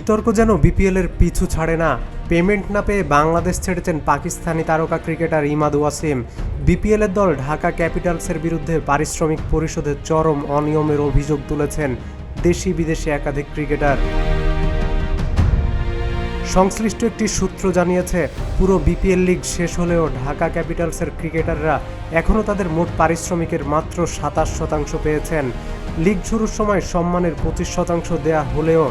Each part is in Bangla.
বিতর্ক যেন বিপিএলের পিছু ছাড়ে না। পেমেন্ট না পেয়ে বাংলাদেশ ছেড়েছেন পাকিস্তানি তারকা ক্রিকেটার ইমাদ ওয়াসিম। বিপিএলের দল ঢাকা ক্যাপিটালসের বিরুদ্ধে পারিশ্রমিক পরিশোধে চরম অনিয়মের অভিযোগ তুলেছেন দেশি বিদেশি একাধিক ক্রিকেটার। সংশ্লিষ্ট একটি সূত্র জানিয়েছে, পুরো বিপিএল লিগ শেষ হলেও ঢাকা ক্যাপিটালসের ক্রিকেটাররা এখনও তাদের মোট পারিশ্রমিকের মাত্র 27% পেয়েছেন। লিগ শুরুর সময় সম্মানের 25% দেয়া হলেও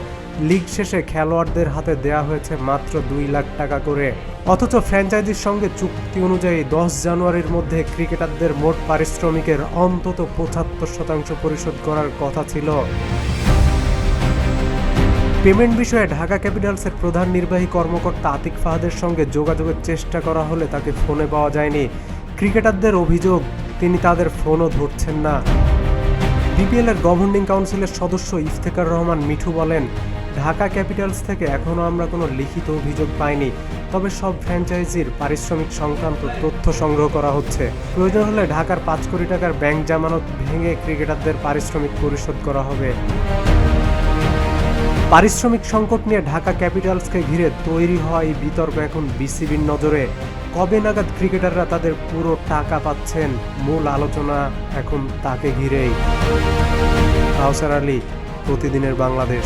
লিগ শেষে খেলোয়াড়দের হাতে দেয়া হয়েছে মাত্র 2 লাখ টাকা করে। অথচ ফ্র্যাঞ্চাইজির সঙ্গে চুক্তি অনুযায়ী 10 জানুয়ারির মধ্যে ক্রিকেটারদের মোট পারিশ্রমিকের অন্তত 75% পরিশোধ করার কথা ছিল। পেমেন্ট বিষয়ে ঢাকা ক্যাপিটালসের প্রধান নির্বাহী কর্মকর্তা আতিক ফাহাদের সঙ্গে যোগাযোগের চেষ্টা করা হলে তাকে ফোনে পাওয়া যায়নি। ক্রিকেটারদের অভিযোগ, তিনি তাদের ফোনও ধরছেন না। বিপিএলের গভর্নিং কাউন্সিলের সদস্য ইফতেখার রহমান মিঠু বলেন, ঢাকা ক্যাপিটালস থেকে এখনও আমরা কোনো লিখিত অভিযোগ পাইনি, তবে সব ফ্র্যাঞ্চাইজির পারিশ্রমিক সংক্রান্ত তথ্য সংগ্রহ করা হচ্ছে। প্রয়োজন হলে ঢাকার 5 কোটি টাকার ব্যাংক জামানত ভেঙে ক্রিকেটারদের পারিশ্রমিক পরিশোধ করা হবে। পারিশ্রমিক সংকট নিয়ে ঢাকা ক্যাপিটালসকে ঘিরে তৈরি হওয়া এই বিতর্ক এখন বিসিবির নজরে। কবে নাগাদ ক্রিকেটাররা তাদের পুরো টাকা পাচ্ছেন, মূল আলোচনা এখন তাকে ঘিরেই। কাউসার আলী, প্রতিদিনের বাংলাদেশ।